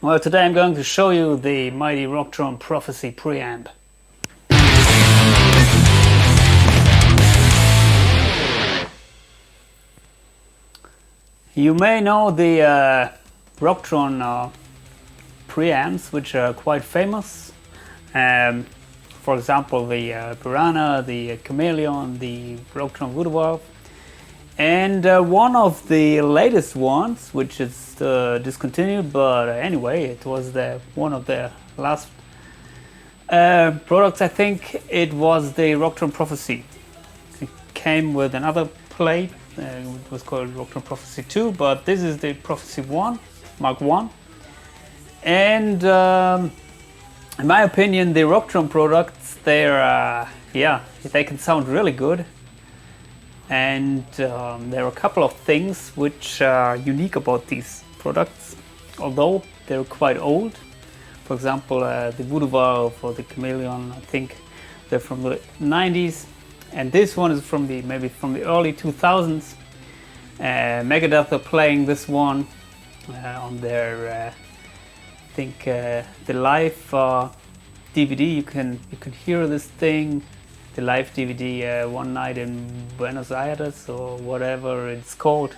Well, today I'm going to show you the mighty Rocktron Prophesy preamp. You may know the Rocktron preamps, which are quite famous. For example, the Piranha, the Chameleon, the Rocktron Voodoo Valve. And one of the latest ones, which is discontinued, but anyway, it was one of the last products. I think it was the Rocktron Prophesy. It came with another plate. It was called Rocktron Prophesy 2, but this is the Prophesy 1, Mark 1. And in my opinion, the Rocktron products, they can sound really good. And there are a couple of things which are unique about these products, although they're quite old. For example, the Voodoo Valve or the Chameleon, I think they're from the 90s, and this one is from maybe from the early 2000s. Megadeth are playing this one on their, I think the live DVD. You can hear this thing. The live DVD one night in Buenos Aires or whatever it's called,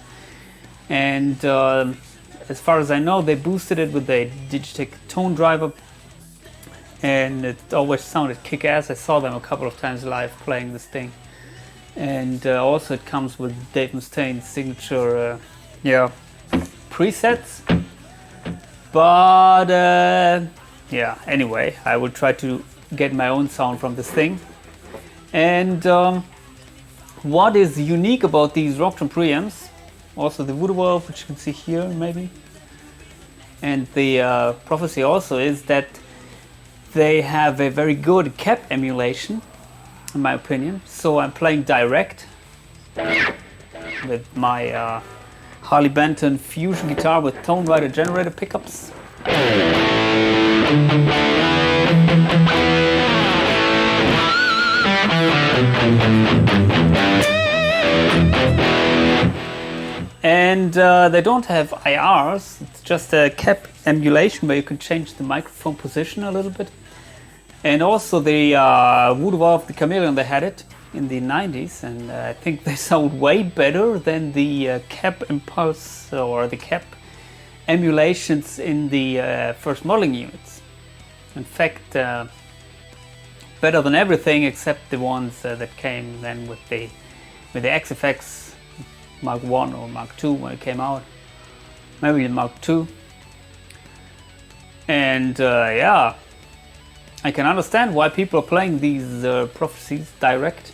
and as far as I know, they boosted it with a Digitech tone driver, and it always sounded kick-ass. I saw them a couple of times live playing this thing, and also it comes with Dave Mustaine's signature presets. But anyway, I will try to get my own sound from this thing. And what is unique about these Rocktron preamps, also the Voodoo Valve, which you can see here maybe, and the Prophesy also, is that they have a very good cap emulation, in my opinion. So I'm playing direct with my Harley Benton Fusion guitar with Tone Rider generator pickups. And they don't have IRs, it's just a cap emulation where you can change the microphone position a little bit. And also the Voodoo Valve, the Chameleon, they had it in the 90s, and I think they sound way better than the cap impulse or the cap emulations in the first modeling units. In fact, better than everything except the ones that came then with the XFX Mark 1 or Mark 2 when it came out, maybe the Mark 2. And I can understand why people are playing these Prophecies direct.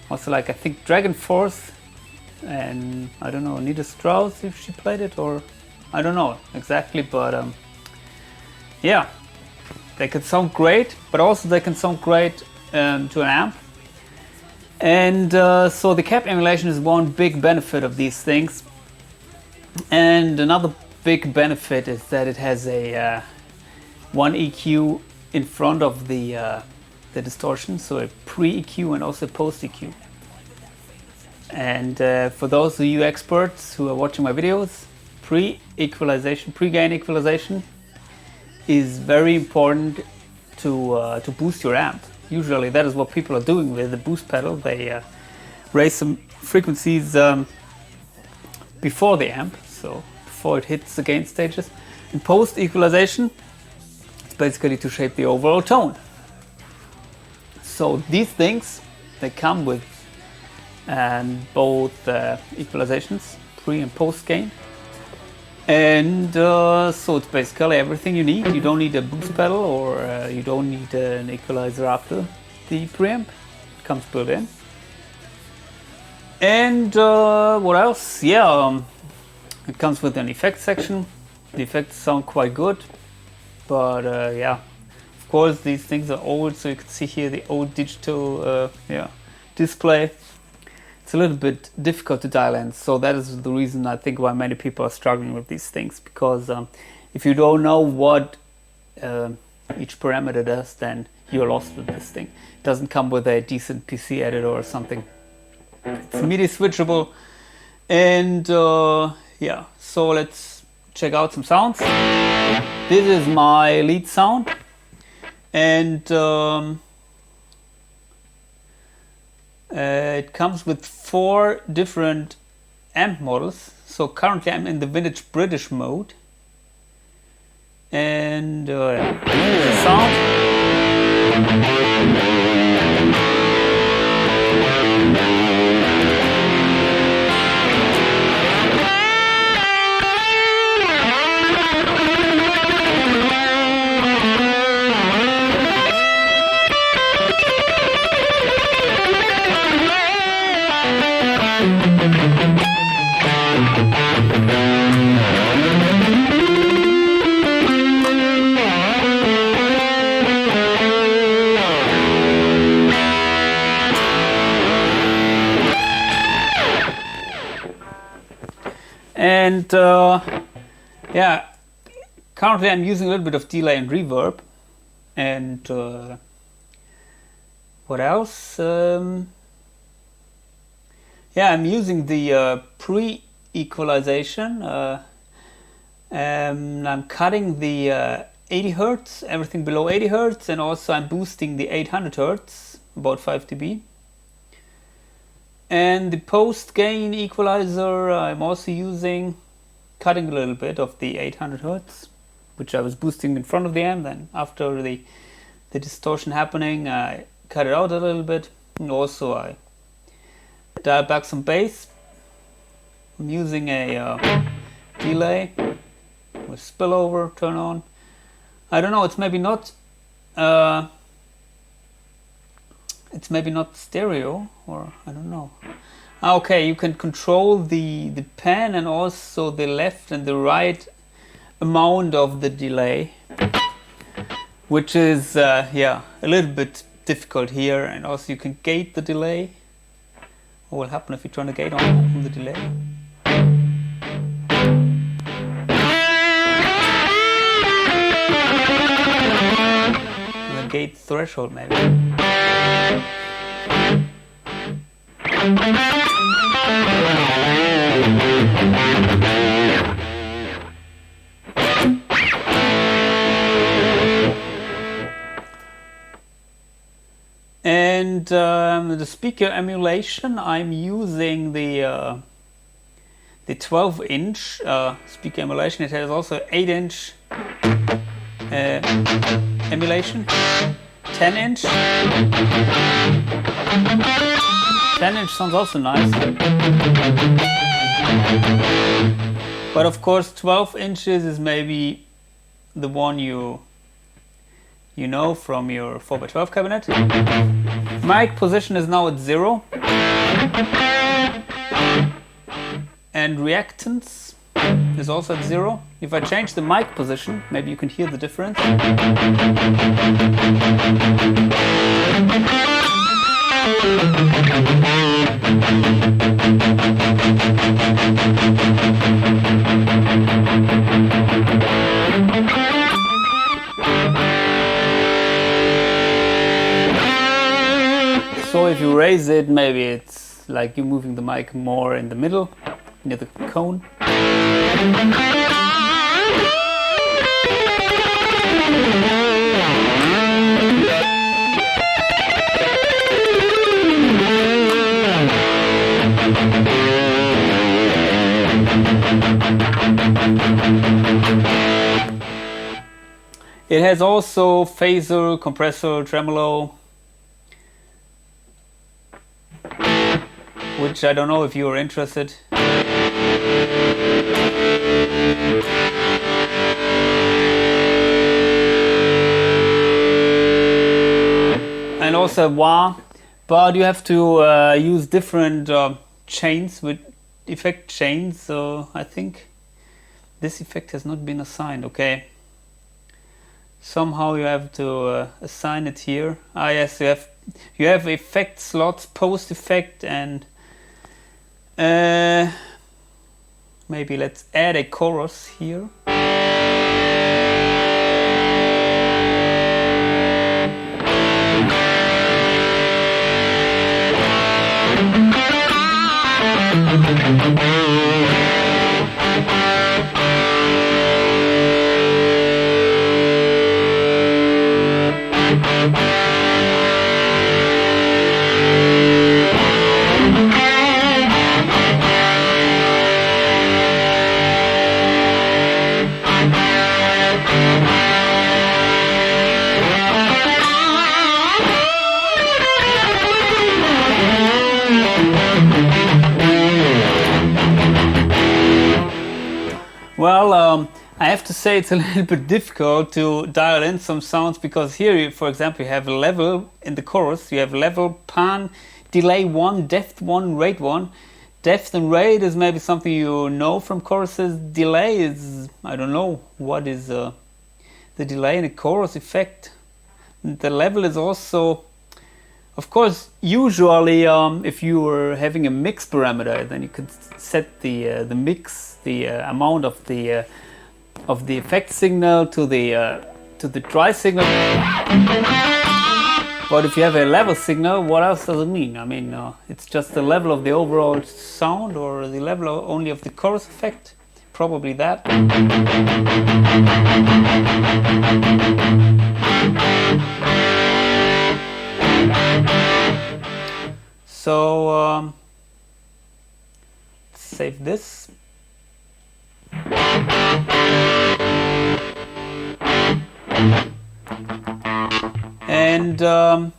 Also, like, I think Dragon Force, and I don't know, Anita Strauss, if she played it, or I don't know exactly, but they can sound great, but also they can sound great to an amp. And so the cap emulation is one big benefit of these things. And another big benefit is that it has a one EQ in front of the distortion, so a pre-EQ and also post-EQ. And for those of you experts who are watching my videos, pre-gain equalization is very important to boost your amp. Usually that is what people are doing with the boost pedal. They raise some frequencies before the amp, so before it hits the gain stages. In post equalization, it's basically to shape the overall tone. So these things, they come with both equalizations, pre and post gain. And so it's basically everything you need. You don't need a boost pedal, or you don't need an equalizer after the preamp. It comes built in. And what else? It comes with an effects section. The effects sound quite good, but of Of course, these things are old, so you can see here the old digital display. It's a little bit difficult to dial in, so that is the reason I think why many people are struggling with these things, because if you don't know what each parameter does, then you're lost with this thing. It doesn't come with a decent PC editor or something. It's MIDI switchable, and yeah, so let's check out some sounds. This is my lead sound, and it comes with 4 different amp models. So currently I'm in the vintage British mode, and here's the sound. And yeah, currently I'm using a little bit of delay and reverb. And what else? Yeah, I'm using the pre-equalization. I'm cutting the 80 Hertz, everything below 80 Hertz, and also I'm boosting the 800 Hertz, about 5 dB. And the post gain equalizer I'm also using, cutting a little bit of the 800 Hertz, which I was boosting in front of the amp. Then after the distortion happening, I cut it out a little bit, and also I dialed back some bass. I'm using a delay with spillover turn on. I don't know, it's maybe not stereo, or I don't know. Okay, you can control the pan and also the left and the right amount of the delay, which is yeah, a little bit difficult here. And also you can gate the delay. What will happen if you turn the gate on the delay? The gate threshold maybe. And the speaker emulation, I'm using the 12-inch speaker emulation. It has also 8-inch emulation, 10-inch. 10-inch sounds also nice. But of course 12 inches is maybe the one you know from your 4x12 cabinet. Mic position is now at 0. And reactance is also at 0. If I change the mic position, maybe you can hear the difference. So if you raise it, maybe it's like you're moving the mic more in the middle, near the cone. It has also phaser, compressor, tremolo, which I don't know if you are interested. And also wah, but you have to use different chains with effect chains. So I think this effect has not been assigned. Okay. somehow you have to assign it here. Ah yes, you have effect slots, post effect, and maybe let's add a chorus here. Well, I have to say it's a little bit difficult to dial in some sounds, because here, for example, you have a level in the chorus. You have level, pan, delay 1, depth 1, rate 1. Depth and rate is maybe something you know from choruses. Delay is, I don't know, what is the delay in a chorus effect. The level is also, of course, usually if you were having a mix parameter, then you could set the mix, the amount of the effect signal to the dry signal. But if you have a level signal, what else does it mean? I mean, it's just the level of the overall sound, or the level only of the chorus effect? Probably that. So save this. And yeah,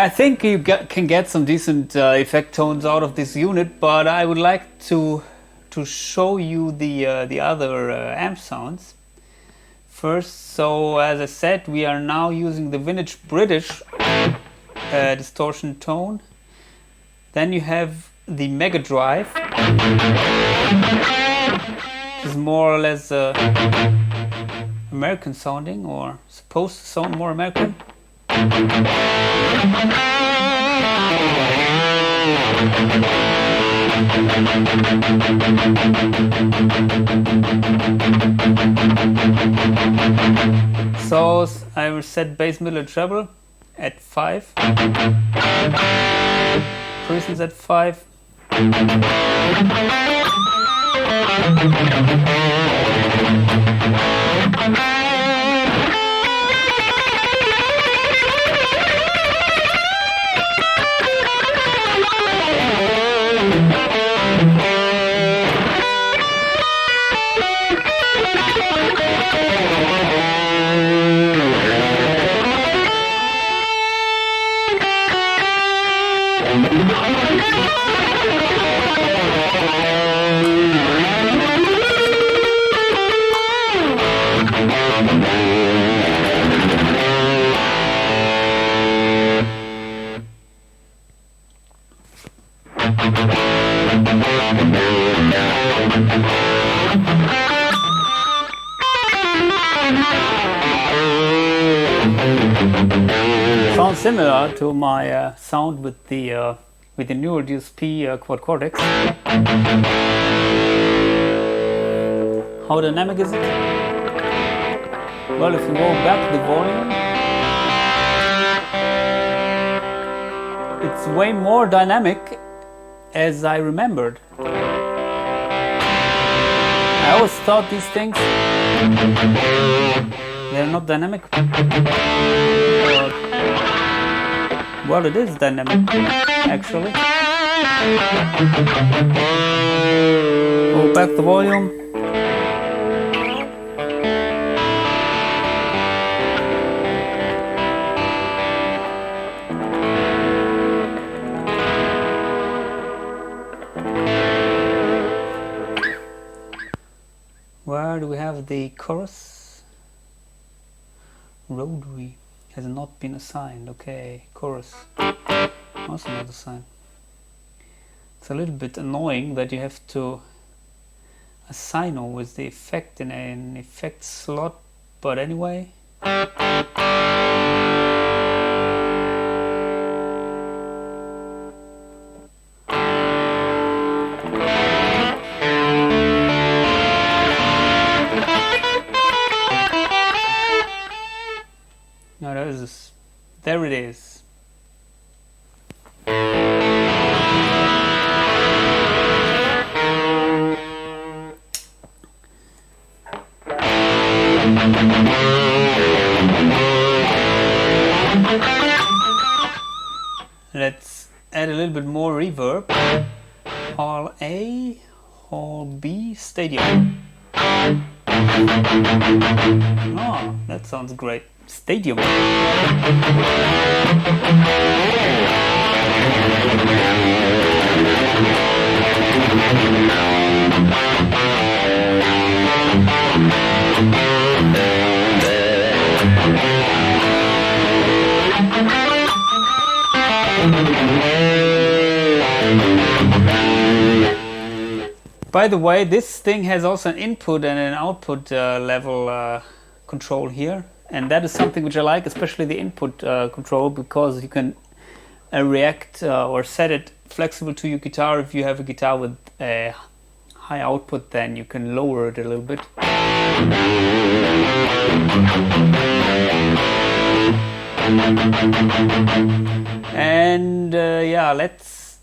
I think you can get some decent effect tones out of this unit, but I would like to show you the other amp sounds first. So as I said, we are now using the vintage British distortion tone. Then you have the Mega Drive. This is more or less American sounding, or supposed to sound more American. So I will set bass, middle, and treble at 5. Presence at 5. Sounds similar to my sound with the newer DSP quad cortex. How dynamic is it? Well, if you go back the volume, it's way more dynamic as I remembered. I always thought these things, they're not dynamic. Well, it is dynamic, actually. Go back the volume. Where do we have the chorus? Rotary has not been assigned. Okay, chorus also not assigned. It's a little bit annoying that you have to assign always the effect in an effect slot but anyway. Now there it is. Let's add a little bit more reverb. Hall A, Hall B, Stadium. Oh, that sounds great. Stadium. By the way, this thing has also an input and an output level control here, and that is something which I like, especially the input control, because you can react or set it flexible to your guitar. If you have a guitar with a high output, then you can lower it a little bit. And yeah, let's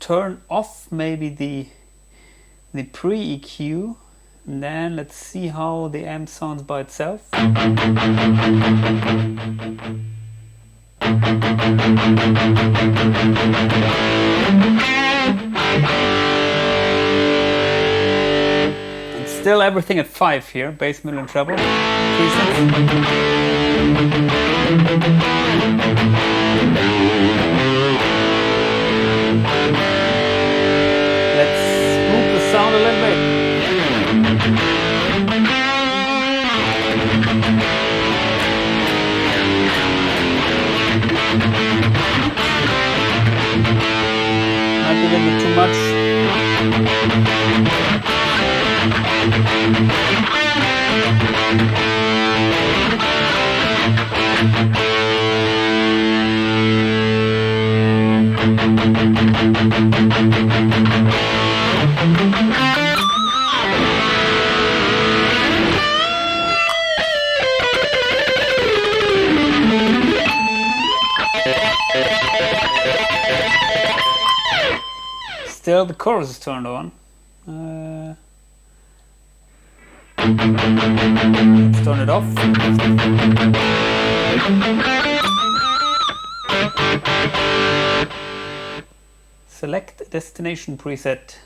turn off maybe the pre-EQ, and then let's see how the amp sounds by itself. And still everything at 5 here, bass, middle and treble. Let's move the sound a little bit. Might be a little bit too much. Still the chorus is turned on. Let's turn it off. Select destination preset.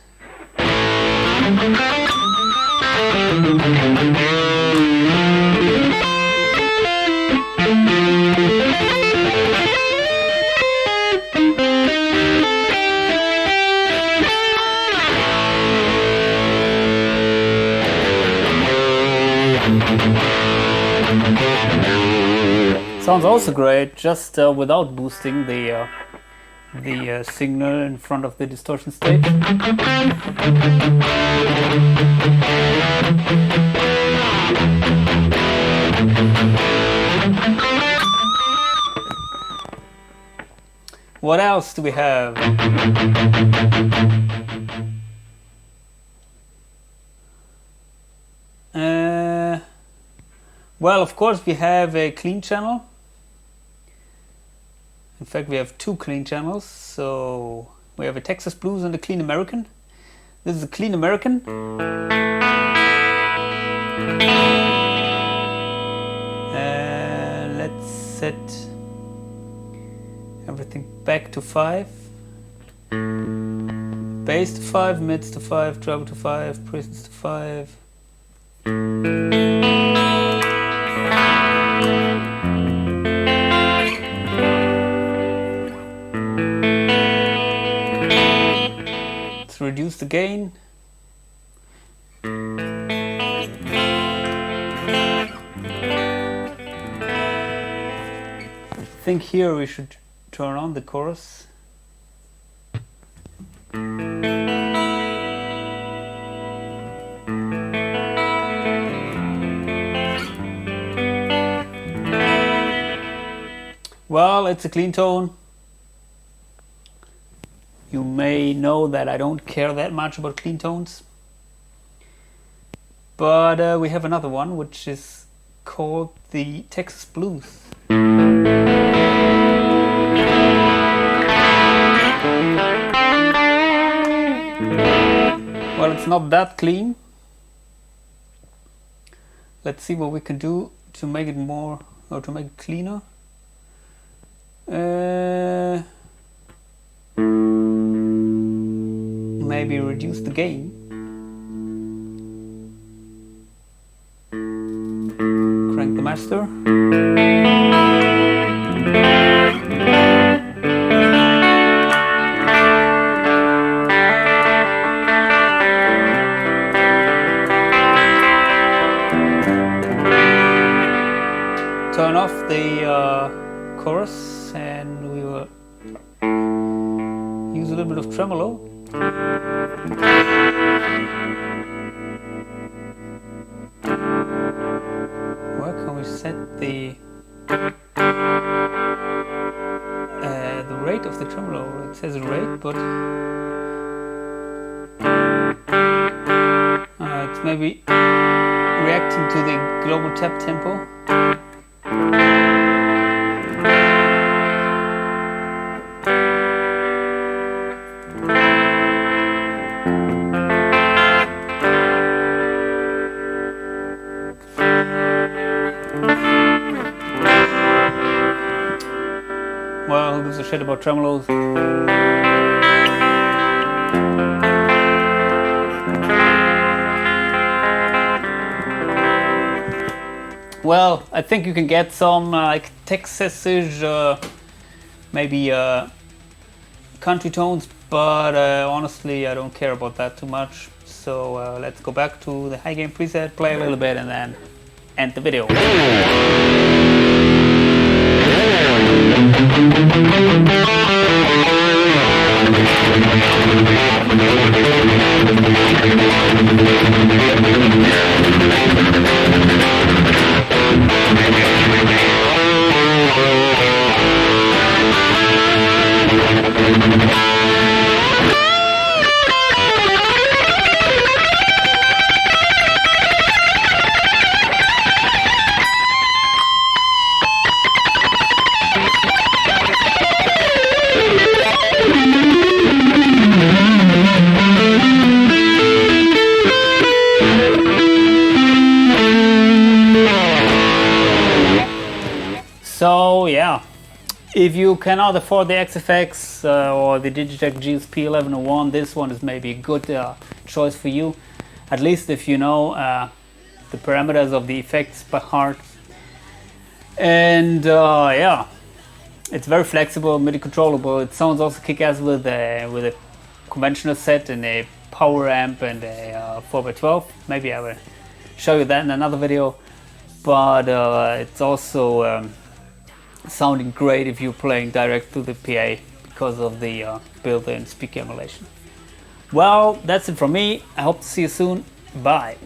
Sounds also great, just without boosting the signal in front of the distortion stage. What else do we have? Well, of course, we have a clean channel. In fact, we have two clean channels. So we have a Texas Blues and a Clean American. This is a Clean American. Let's set everything back to 5. Bass to 5, mids to 5, treble to 5, presence to 5. Let's reduce the gain. I think here we should turn on the chorus. Well, it's a clean tone. You may know that I don't care that much about clean tones. But we have another one, which is called the Texas Blues. Well, it's not that clean. Let's see what we can do to make it more, or to make it cleaner. Maybe reduce the gain. Crank the master. Turn off the chorus, and we will use a little bit of tremolo. Where can we set the rate of the tremolo? It says rate, but it's maybe reacting to the global tap tempo. Well, who gives a shit about tremolos? Well, I think you can get some like Texas-ish, maybe country tones, but honestly I don't care about that too much. So let's go back to the high gain preset, play a little bit, and then end the video. So yeah, if you cannot afford the XFX or the Digitech GSP 1101, this one is maybe a good choice for you. At least if you know the parameters of the effects by heart. And yeah, it's very flexible, MIDI controllable. It sounds also kick-ass with a conventional set and a power amp and a 4x12. Maybe I will show you that in another video. But it's also sounding great if you're playing direct through the PA because of the built-in speaker emulation. Well, that's it from me. I hope to see you soon. Bye.